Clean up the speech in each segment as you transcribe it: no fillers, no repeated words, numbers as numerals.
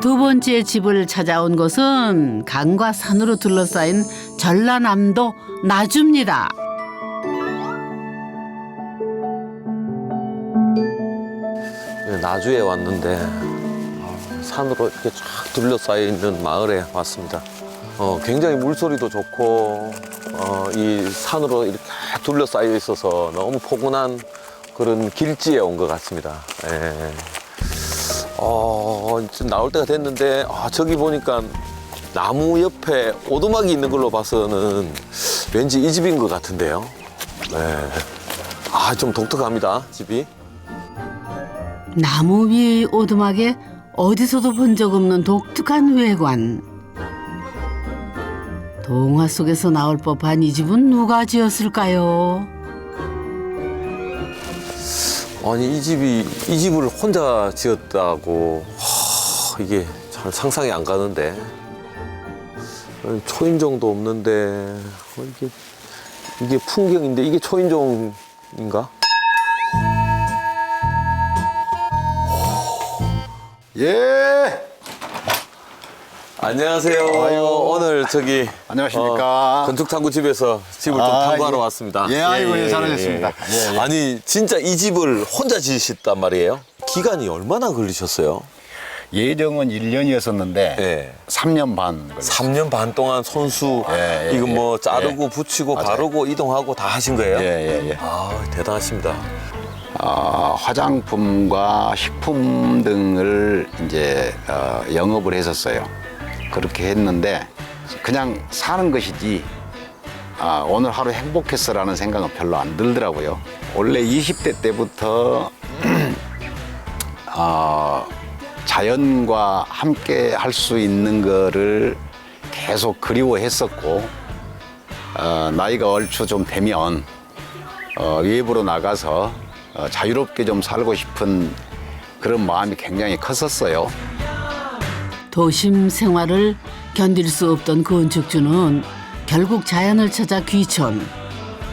두 번째 집을 찾아온 곳은 강과 산으로 둘러싸인 전라남도 나주입니다. 나주에 왔는데 산으로 이렇게 쫙 둘러싸여 있는 마을에 왔습니다. 굉장히 물소리도 좋고 이 산으로 이렇게 둘러싸여 있어서 너무 포근한 그런 길지에 온 것 같습니다. 예. 이제 나올 때가 됐는데 저기 보니까 나무 옆에 오두막이 있는 걸로 봐서는 왠지 이 집인 것 같은데요. 예. 좀 독특합니다, 집이. 나무 위 오두막에 어디서도 본 적 없는 독특한 외관. 동화 속에서 나올 법한 이 집은 누가 지었을까요? 아니 이 집을 혼자 지었다고 이게 잘 상상이 안 가는데 초인종도 없는데 이게 풍경인데 이게 초인종인가? 예. 안녕하세요. 오늘 저기 안녕하십니까. 건축탐구 집에서 집을 좀 탐구하러 예. 왔습니다. 예, 아이고, 예, 잘하셨습니다. 예, 예. 아니 진짜 이 집을 혼자 지으셨단 말이에요? 기간이 얼마나 걸리셨어요? 예정은 1년이었었는데 예. 3년 반 걸렸어요. 3년 반 동안 손수 예, 예, 이거 뭐 예. 자르고 예. 붙이고 맞아요. 바르고 이동하고 다 하신 거예요? 예, 예, 예. 대단하십니다. 화장품과 식품 등을 이제 영업을 했었어요. 그렇게 했는데 그냥 사는 것이지 오늘 하루 행복했어라는 생각은 별로 안 들더라고요. 원래 20대 때부터 자연과 함께 할 수 있는 거를 계속 그리워했었고 나이가 얼추 좀 되면 외부로 나가서 자유롭게 좀 살고 싶은 그런 마음이 굉장히 컸었어요. 도심 생활을 견딜 수 없던 건축주는 결국 자연을 찾아 귀촌.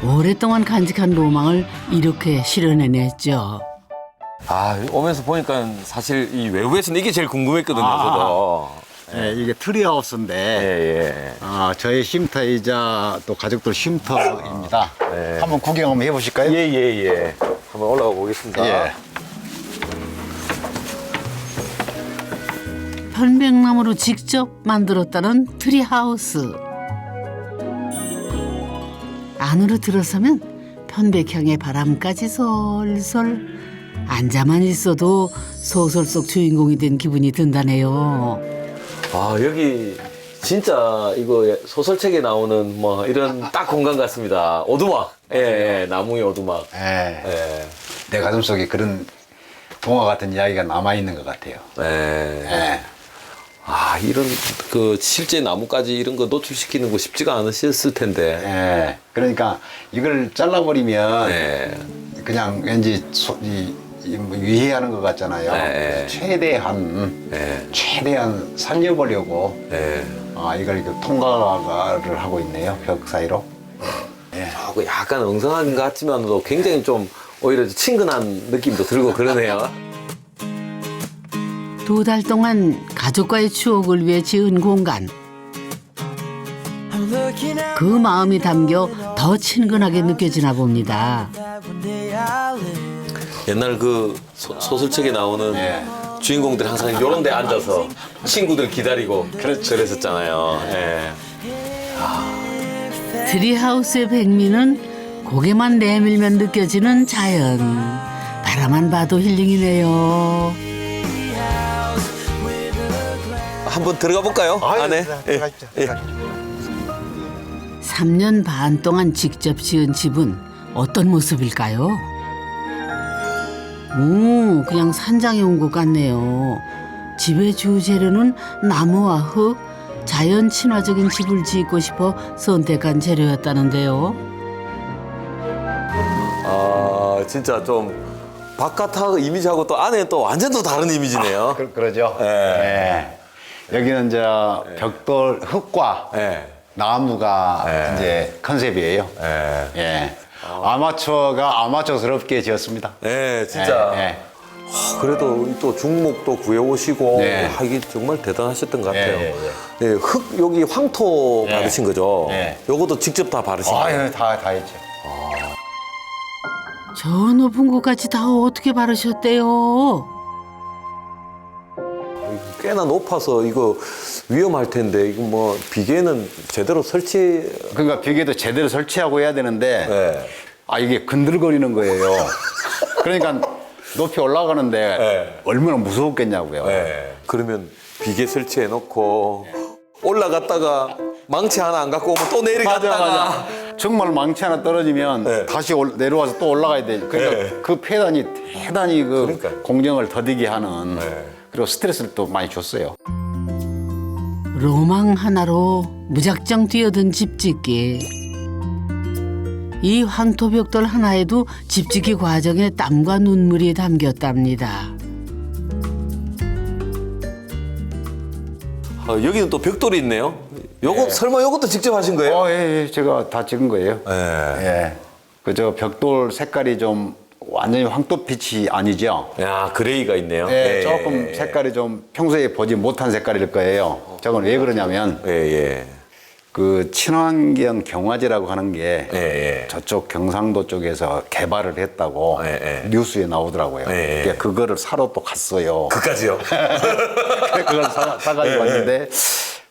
오랫동안 간직한 로망을 이렇게 실현해냈죠. 오면서 보니까 사실 이 외부에서는 이게 제일 궁금했거든요, 저도. 네, 이게 트리하우스인데 저의 쉼터이자 또 가족들 쉼터입니다. 네. 한번 구경 한번 해보실까요? 예. 한번 올라가 보겠습니다. 예. 편백나무로 직접 만들었다는 트리하우스. 안으로 들어서면 편백향의 바람까지 솔솔. 앉아만 있어도 소설 속 주인공이 된 기분이 든다네요. 여기 진짜 이거 소설책에 나오는 뭐 이런 딱 공간 같습니다. 오두막. 예, 나무의 오두막. 예. 내 가슴속에 그런 동화 같은 이야기가 남아있는 것 같아요. 예. 이런 그 실제 나무까지 이런 거 노출시키는 거 쉽지가 않으셨을 텐데. 예. 그러니까 이걸 잘라버리면 예. 그냥 왠지 위해하는 것 같잖아요. 네. 최대한 살려보려고 예. 이걸 이렇게 통과를 하고 있네요. 벽 사이로. 약간 엉성한 것 같지만도 굉장히 좀 오히려 친근한 느낌도 들고 그러네요. 2달 동안 가족과의 추억을 위해 지은 공간. 그 마음이 담겨 더 친근하게 느껴지나 봅니다. 옛날 그 소설책에 나오는 주인공들 항상 이런 데 앉아서 친구들 기다리고 그랬었잖아요. 예. 트리하우스의 백미는 고개만 내밀면 느껴지는 자연. 바라만 봐도 힐링이네요. 한번 들어가 볼까요? 안에. 예. 3년 반 동안 직접 지은 집은 어떤 모습일까요? 그냥 산장에 온 것 같네요. 집의 주재료는 나무와 흙, 자연 친화적인 집을 짓고 싶어 선택한 재료였다는데요. 진짜 좀 바깥하고 이미지하고 또 안에 또 완전 또 다른 이미지네요. 그러죠. 여기는 이제 벽돌 흙과 나무가 이제 컨셉이에요. 아마추어가 아마추어스럽게 지었습니다. 진짜. 그래도 또 중목도 구해오시고 네. 이게 정말 대단하셨던 것 같아요. 예, 예, 네, 흙 여기 황토 네. 바르신 거죠? 네. 요것도 직접 다 바르신 거예요? 다 했죠. 저 높은 곳까지 다 어떻게 바르셨대요? 꽤나 높아서 이거 위험할 텐데 이거 뭐 비계는 제대로 설치. 그러니까 비계도 제대로 설치하고 해야 되는데 네. 이게 건들거리는 거예요. 그러니까 높이 올라가는데 네. 얼마나 무서웠겠냐고요. 네. 그러면 비계 설치해 놓고 올라갔다가 망치 하나 안 갖고 오면 또 내려갔다가. 정말 망치 하나 떨어지면 네. 다시 내려와서 또 올라가야 돼. 그러니까 네. 그 폐단이 대단히 그 그러니까요. 공정을 더디게 하는 네. 그리고 스트레스를 또 많이 줬어요. 로망 하나로 무작정 뛰어든 집짓기. 이 황토벽돌 하나에도 집짓기 과정에 땀과 눈물이 담겼답니다. 여기는 또 벽돌이 있네요. 요거 네. 설마 요것도 직접 하신 거예요? 예, 제가 다 찍은 거예요. 네. 예. 그저 벽돌 색깔이 좀 완전히 황토빛이 아니죠. 야, 그레이가 있네요. 예, 조금 색깔이 좀 평소에 보지 못한 색깔일 거예요. 저건 왜 그러냐면 예, 예. 그 친환경 경화제라고 하는 게 예, 예. 저쪽 경상도 쪽에서 개발을 했다고 예, 예. 뉴스에 나오더라고요. 예, 예. 그러니까 그거를 사러 또 갔어요. 그까지요? 그걸 사가지고 예, 왔는데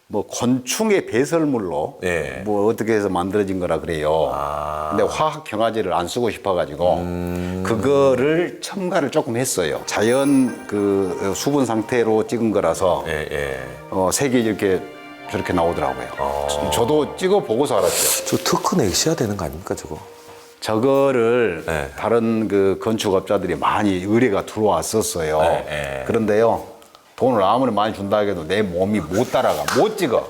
뭐 곤충의 배설물로 예. 뭐 어떻게 해서 만들어진 거라 그래요. 아. 근데 화학 경화제를 안 쓰고 싶어가지고 그거를 첨가를 조금 했어요. 자연 그 수분 상태로 찍은 거라서 예, 예. 색이 이렇게 저렇게 나오더라고요. 저도 찍어 보고서 알았죠. 저 특허 내셔야 되는 거 아닙니까, 저거? 저거를 네. 다른 그 건축업자들이 많이 의뢰가 들어왔었어요. 네. 그런데요, 돈을 아무리 많이 준다 해도 내 몸이 못 따라가, 못 찍어.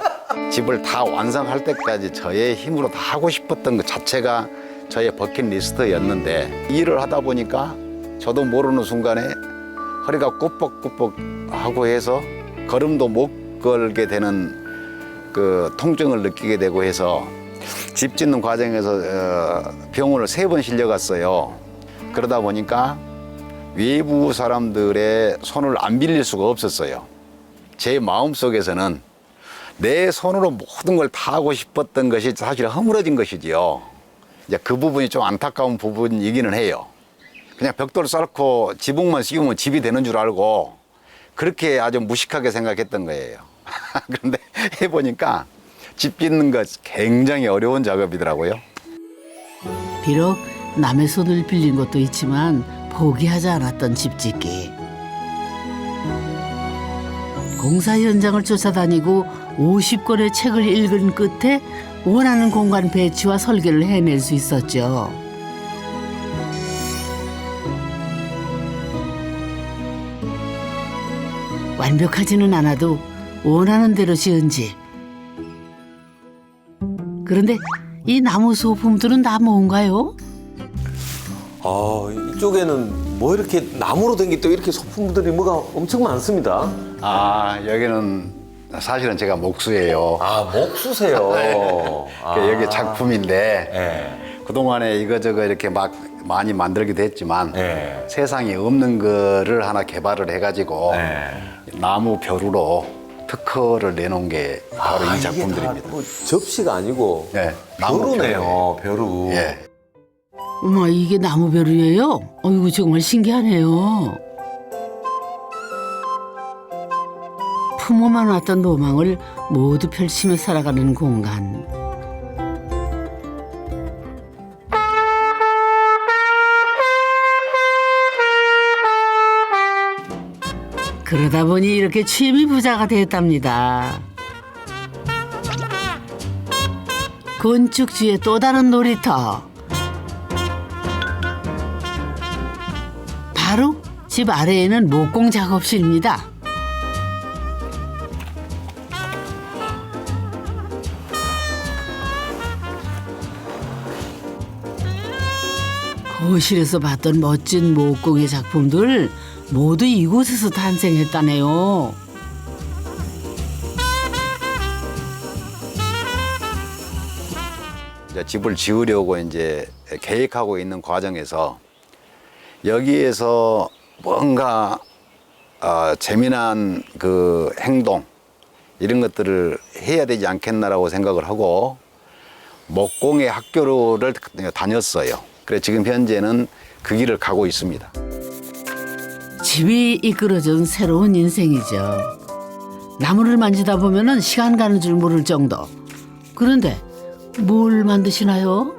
집을 다 완성할 때까지 저의 힘으로 다 하고 싶었던 것 자체가 저의 버킷리스트였는데 일을 하다 보니까 저도 모르는 순간에 허리가 꾸벅꾸벅 하고 해서 걸음도 못 걸게 되는 그 통증을 느끼게 되고 해서 집 짓는 과정에서 병원을 3번 실려갔어요. 그러다 보니까 외부 사람들의 손을 안 빌릴 수가 없었어요. 제 마음속에서는 내 손으로 모든 걸 다 하고 싶었던 것이 사실 허물어진 것이지요. 이제 그 부분이 좀 안타까운 부분이기는 해요. 그냥 벽돌 쌓고 지붕만 씌우면 집이 되는 줄 알고 그렇게 아주 무식하게 생각했던 거예요. 그런데 해보니까 집 짓는 것 굉장히 어려운 작업이더라고요. 비록 남의 손을 빌린 것도 있지만 포기하지 않았던 집짓기. 공사 현장을 쫓아다니고 50권의 책을 읽은 끝에 원하는 공간 배치와 설계를 해낼 수 있었죠. 완벽하지는 않아도 원하는 대로 지은 집. 그런데 이 나무 소품들은 다 뭔가요? 이쪽에는 뭐 이렇게 나무로 된 게 또 이렇게 소품들이 뭐가 엄청 많습니다. 여기는 사실은 제가 목수예요. 목수세요. 여기 작품인데 네. 그동안에 이거저거 이렇게 막 많이 만들기도 했지만 네. 세상에 없는 거를 하나 개발을 해가지고 나무 벼루로 특허를 내놓은 게 바로 이 작품들입니다. 이게 다 뭐 접시가 아니고 네, 나무 벼루네요. 벼루. 예. 어머, 이게 나무벼루예요? 어이구, 정말 신기하네요. 품어만 왔던 로망을 모두 펼치며 살아가는 공간. 그러다 보니 이렇게 취미 부자가 됐답니다. 건축주의 또 다른 놀이터. 바로 집 아래에는 목공 작업실입니다. 거실에서 봤던 멋진 목공의 작품들 모두 이곳에서 탄생했다네요. 이제 집을 지으려고 이제 계획하고 있는 과정에서 여기에서 뭔가 재미난 그 행동 이런 것들을 해야 되지 않겠나라고 생각을 하고 목공의 학교를 다녔어요. 그래 지금 현재는 그 길을 가고 있습니다. 집이 이끌어준 새로운 인생이죠. 나무를 만지다 보면은 시간 가는 줄 모를 정도. 그런데 뭘 만드시나요?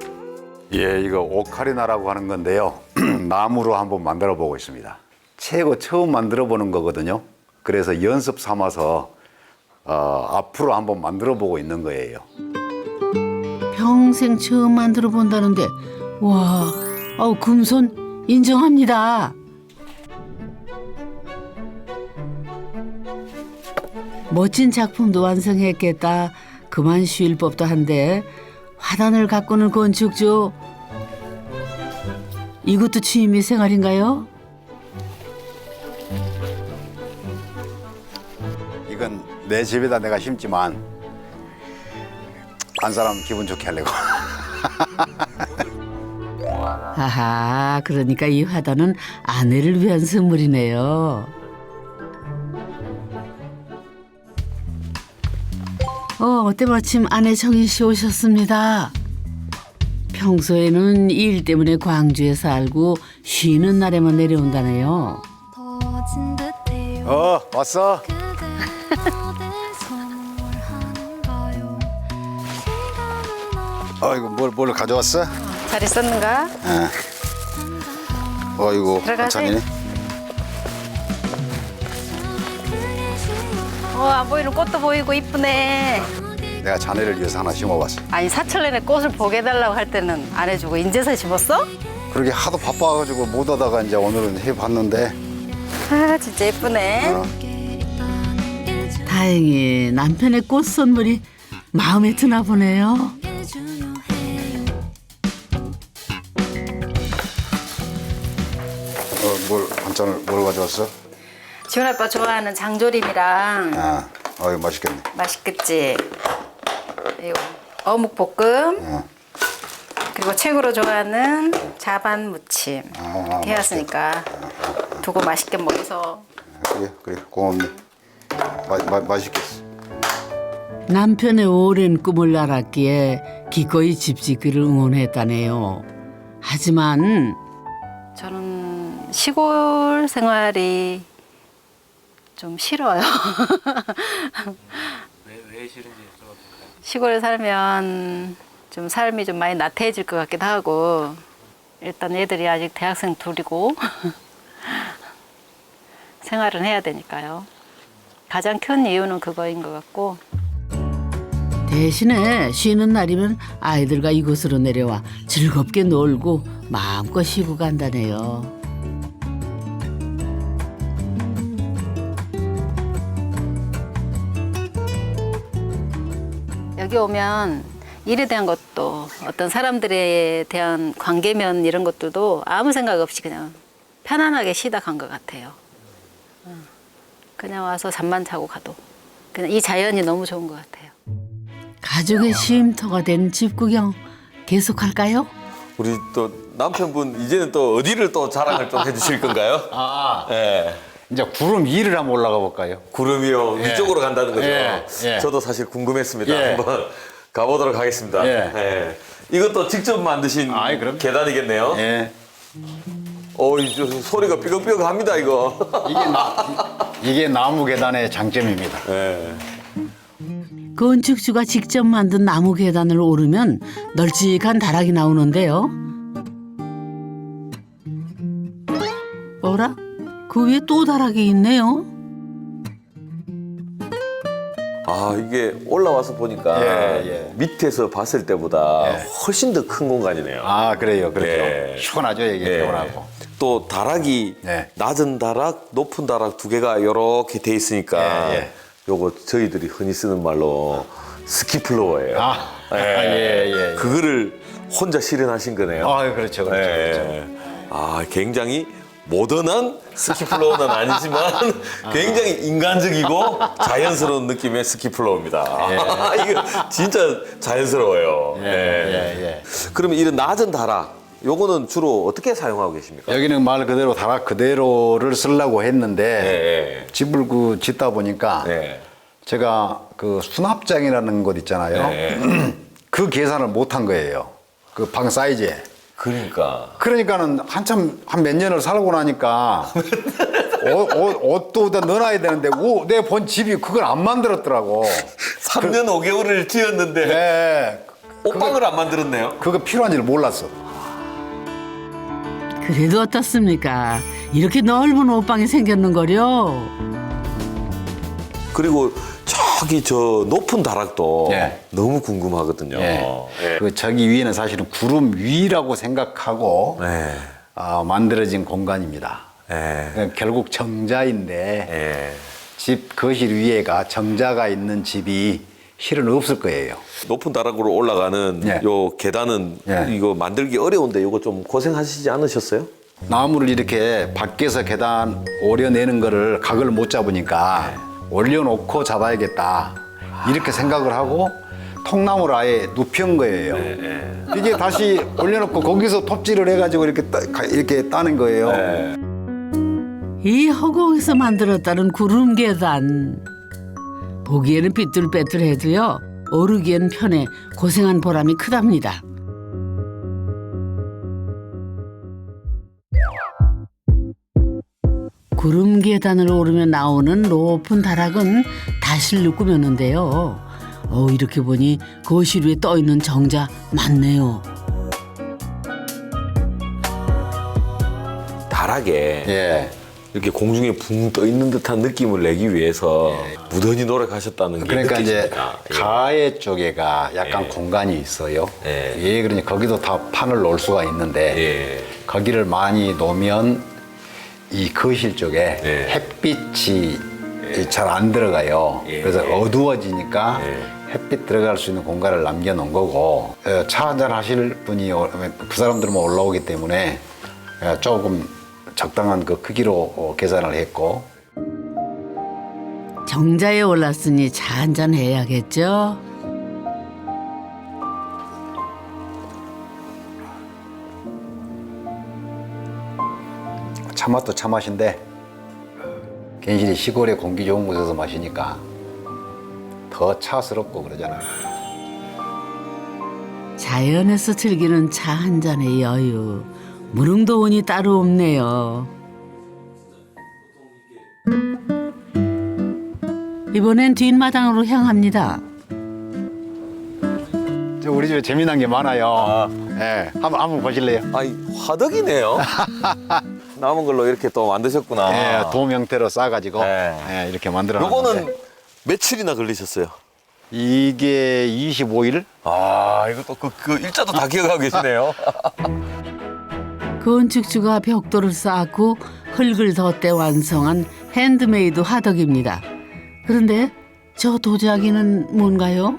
예, 이거 오카리나라고 하는 건데요. 나무로 한번 만들어 보고 있습니다. 최고 처음 만들어 보는 거거든요. 그래서 연습 삼아서 앞으로 한번 만들어 보고 있는 거예요. 평생 처음 만들어 본다는데 와, 금손 인정합니다. 멋진 작품도 완성했겠다. 그만 쉴 법도 한데 화단을 가꾸는 건축주. 이것도 취미 생활인가요? 이건 내 집에다 내가 심지만 한 사람 기분 좋게 하려고. 아하, 그러니까 이 화단은 아내를 위한 선물이네요. 때마침 아내 정희 씨 오셨습니다. 평소에는 일 때문에 광주에 살고 쉬는 날에만 내려온다네요. 왔어? 이거 뭘 가져왔어? 잘 있었는가? 이거 들어가세요. 반찬이네. 안 보이는 꽃도 보이고 이쁘네. 내가 자네를 위해서 하나 심어봤어. 아니 사철내내 꽃을 보게 해달라고 할 때는 안 해주고 인제서 심었어? 그러게 하도 바빠가지고 못 하다가 이제 오늘은 해봤는데. 아 진짜 예쁘네. 다행히 남편의 꽃 선물이 마음에 드나 보네요. 반찬을 뭘 가져왔어? 지훈 아빠 좋아하는 장조림이랑 이거 맛있겠네. 맛있겠지. 이거 어묵볶음. 그리고 최고로 좋아하는 자반 무침. 이렇게 해왔으니까 두고 맛있게 먹어서. 그래 고맙네. 맛있겠어. 남편의 오랜 꿈을 알았기에 기꺼이 집 짓기를 응원했다네요. 하지만 저는 시골 생활이 좀 싫어요. 왜 싫은지 여쭤봐도 될까요? 시골에 살면 좀 삶이 좀 많이 나태해질 것 같기도 하고 일단 애들이 아직 대학생 둘이고 생활은 해야 되니까요. 가장 큰 이유는 그거인 것 같고 대신에 쉬는 날이면 아이들과 이곳으로 내려와 즐겁게 놀고 마음껏 쉬고 간다네요. 여기 오면 일에 대한 것도 어떤 사람들에 대한 관계면 이런 것들도 아무 생각 없이 그냥 편안하게 쉬다 간 것 같아요. 그냥 와서 잠만 자고 가도 그냥 이 자연이 너무 좋은 것 같아요. 가족의 쉼터가 된 집 구경 계속할까요? 우리 또 남편분 이제는 또 어디를 또 자랑을 좀 해주실 건가요? 예. 이제 구름 위를 한번 올라가 볼까요? 구름이요. 위쪽으로 간다는 거죠. 예. 저도 사실 궁금했습니다. 예. 한번 가보도록 하겠습니다. 예. 예. 이것도 직접 만드신 그럼. 계단이겠네요. 예. 이 소리가 삐걱삐걱합니다, 이거. 이게 나무 계단의 장점입니다. 예. 건축주가 직접 만든 나무 계단을 오르면 널찍한 다락이 나오는데요. 어라? 그 위에 또 다락이 있네요. 이게 올라와서 보니까 예. 밑에서 봤을 때보다 예. 훨씬 더 큰 공간이네요. 그래요. 그렇죠. 예. 시원하죠, 이게 예. 시원하고. 또 다락이 예. 낮은 다락, 높은 다락 두 개가 이렇게 돼 있으니까 예. 요거 저희들이 흔히 쓰는 말로 스키플로어예요. 예. 그거를 혼자 실현하신 거네요. 그렇죠. 예. 굉장히 모던한 스키플로어는 아니지만 굉장히 인간적이고 자연스러운 느낌의 스키플로어입니다. 이거 진짜 자연스러워요. 예. 그러면 이런 낮은 다락 요거는 주로 어떻게 사용하고 계십니까? 여기는 말 그대로 다락 그대로를 쓰려고 했는데 네. 집을 그 짓다 보니까 네. 제가 그 수납장이라는 곳 있잖아요. 네. 그 계산을 못 한 거예요. 그 방 사이즈에. 그러니까는 한참 한 몇 년을 살고 나니까 옷도 다 넣어놔야 되는데 내 본 집이 그걸 안 만들었더라고. 3년 5개월을 지었는데 네. 옷방을 안 만들었네요. 그거 필요한지를 몰랐어. 그래도 어떻습니까? 이렇게 넓은 옷방이 생겼는 거려. 그리고 저기 저 높은 다락도 예. 너무 궁금하거든요. 예. 그 저기 위에는 사실은 구름 위라고 생각하고 네. 만들어진 공간입니다. 네. 그러니까 결국 정자인데 네. 집 거실 위에가 정자가 있는 집이 실은 없을 거예요. 높은 다락으로 올라가는 예. 요 계단은 예. 이거 만들기 어려운데 이거 좀 고생하시지 않으셨어요? 나무를 이렇게 밖에서 계단 오려내는 거를 각을 못 잡으니까 올려놓고 잡아야겠다 이렇게 생각을 하고 통나무를 아예 눕힌 거예요. 이게 다시 올려놓고 거기서 톱질을 해가지고 이렇게 따는 거예요. 이 허공에서 만들었다는 구름 계단. 보기에는 삐뚤빼뚤해도요. 오르기엔 편해 고생한 보람이 크답니다. 구름 계단을 오르며 나오는 높은 다락은 다실로 꾸몄는데요. 이렇게 보니 거실 위에 떠 있는 정자 맞네요. 다락에 예. 이렇게 공중에 붕 떠 있는 듯한 느낌을 내기 위해서 무던히 노력하셨다는 게 그러니까 이제 느껴집니다. 가해 쪽에가 약간 공간이 있어요. 예. 그러니 거기도 다 판을 놓을 수가 있는데 예. 거기를 많이 놓으면 이 거실 쪽에 예. 햇빛이 잘 안 들어가요. 예. 그래서 어두워지니까 예. 햇빛 들어갈 수 있는 공간을 남겨놓은 거고 차 한잔 하실 분이 그 사람들만 올라오기 때문에 조금 적당한 그 크기로 계산을 했고. 정자에 올랐으니 차 한잔 해야겠죠. 차 맛도 차 맛인데 괜시리 시골에 공기 좋은 곳에서 마시니까 더 차스럽고 그러잖아요. 자연에서 즐기는 차 한 잔의 여유. 무릉도원이 따로 없네요. 이번엔 뒷마당으로 향합니다. 우리 집에 재미난 게 많아요. 예, 한번 보실래요? 아이 화덕이네요. 남은 걸로 이렇게 또 만드셨구나. 예, 돔 형태로 싸가지고 네. 이렇게 만들어 요거는 놨는데 며칠이나 걸리셨어요? 이게 25일? 아, 이것도 그 일자도 다 기억하고 계시네요. 건축주가 벽돌을 쌓고 흙을 덧대 완성한 핸드메이드 화덕입니다. 그런데 저 도자기는 뭔가요?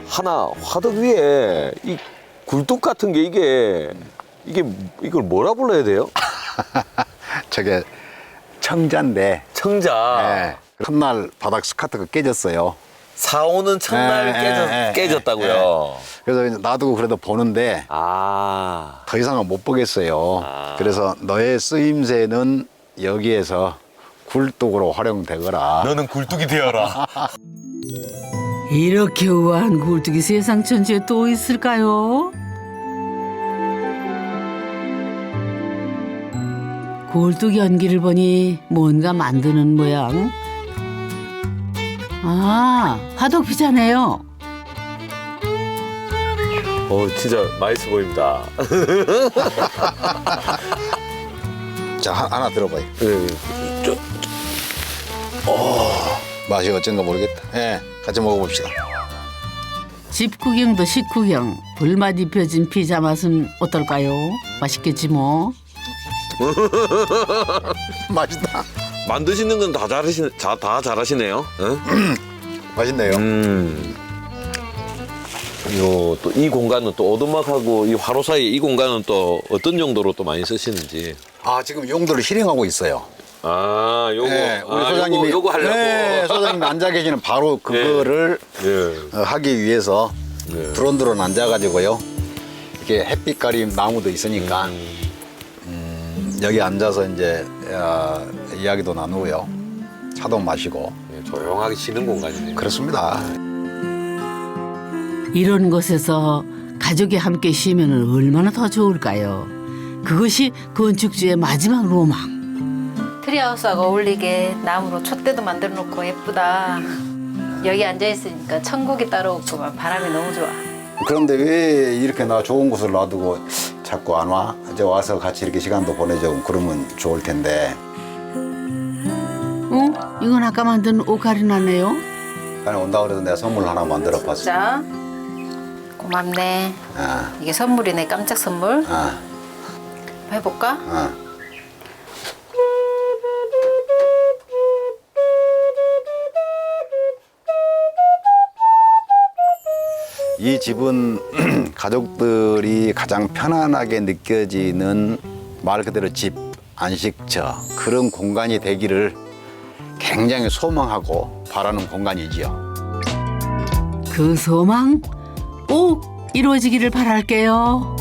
하나 화덕 위에 이 굴뚝 같은 게 이걸 뭐라 불러야 돼요? 저게 청자인데 청자. 첫날 바닥 스카트가 깨졌어요. 사오는 첫날 깨졌다고요. 그래서 이제 놔두고 그래도 보는데 아, 더 이상은 못 보겠어요. 그래서 너의 쓰임새는 여기에서 굴뚝으로 활용되거라. 너는 굴뚝이 되어라. 이렇게 우아한 굴뚝이 세상 천지에 또 있을까요? 굴뚝 연기를 보니 뭔가 만드는 모양. 아, 화덕 피자네요. 진짜 맛있어 보입니다. 자, 하나 들어봐요. 저, 맛이 어쩐가 모르겠다. 예, 같이 먹어봅시다. 집 구경도 식구경. 불맛 입혀진 피자 맛은 어떨까요? 맛있겠지 뭐. 맛있다. 만드시는 건 다 잘하시네요. 응? 맛있네요. 요 또 이 공간은 또 오두막하고 이 화로 사이 이 공간은 또 어떤 용도로 또 많이 쓰시는지. 아, 지금 용도를 실행하고 있어요. 아, 요거. 네, 우리 소장님이 요거 하려고. 네, 소장님이 앉아 계시는 바로 그거를 예. 하기 위해서 드론드론 앉아가지고요. 이렇게 햇빛 가림 나무도 있으니까 여기 앉아서 이제 이야기도 나누고요. 차도 마시고 예, 조용하게 쉬는 공간이네요. 그렇습니다. 이런 곳에서 가족이 함께 쉬면 얼마나 더 좋을까요? 그것이 건축주의 마지막 로망. 트리하우스하고 어울리게 나무로 촛대도 만들어 놓고 예쁘다. 여기 앉아 있으니까 천국이 따로 없고 바람이 너무 좋아. 그런데 왜 이렇게 나 좋은 곳을 놔두고 자꾸 안 와? 이제 와서 같이 이렇게 시간도 보내자고 그러면 좋을 텐데. 이건 아까 만든 오카리나네요. 아니 온다 그래서 내가 선물 하나 만들어 봤어. 자, 고맙네. 아, 이게 선물이네, 깜짝 선물. 아, 해볼까? 아. 이 집은 가족들이 가장 편안하게 느껴지는 말 그대로 집, 안식처 그런 공간이 되기를 굉장히 소망하고 바라는 공간이지요. 그 소망 꼭 이루어지기를 바랄게요.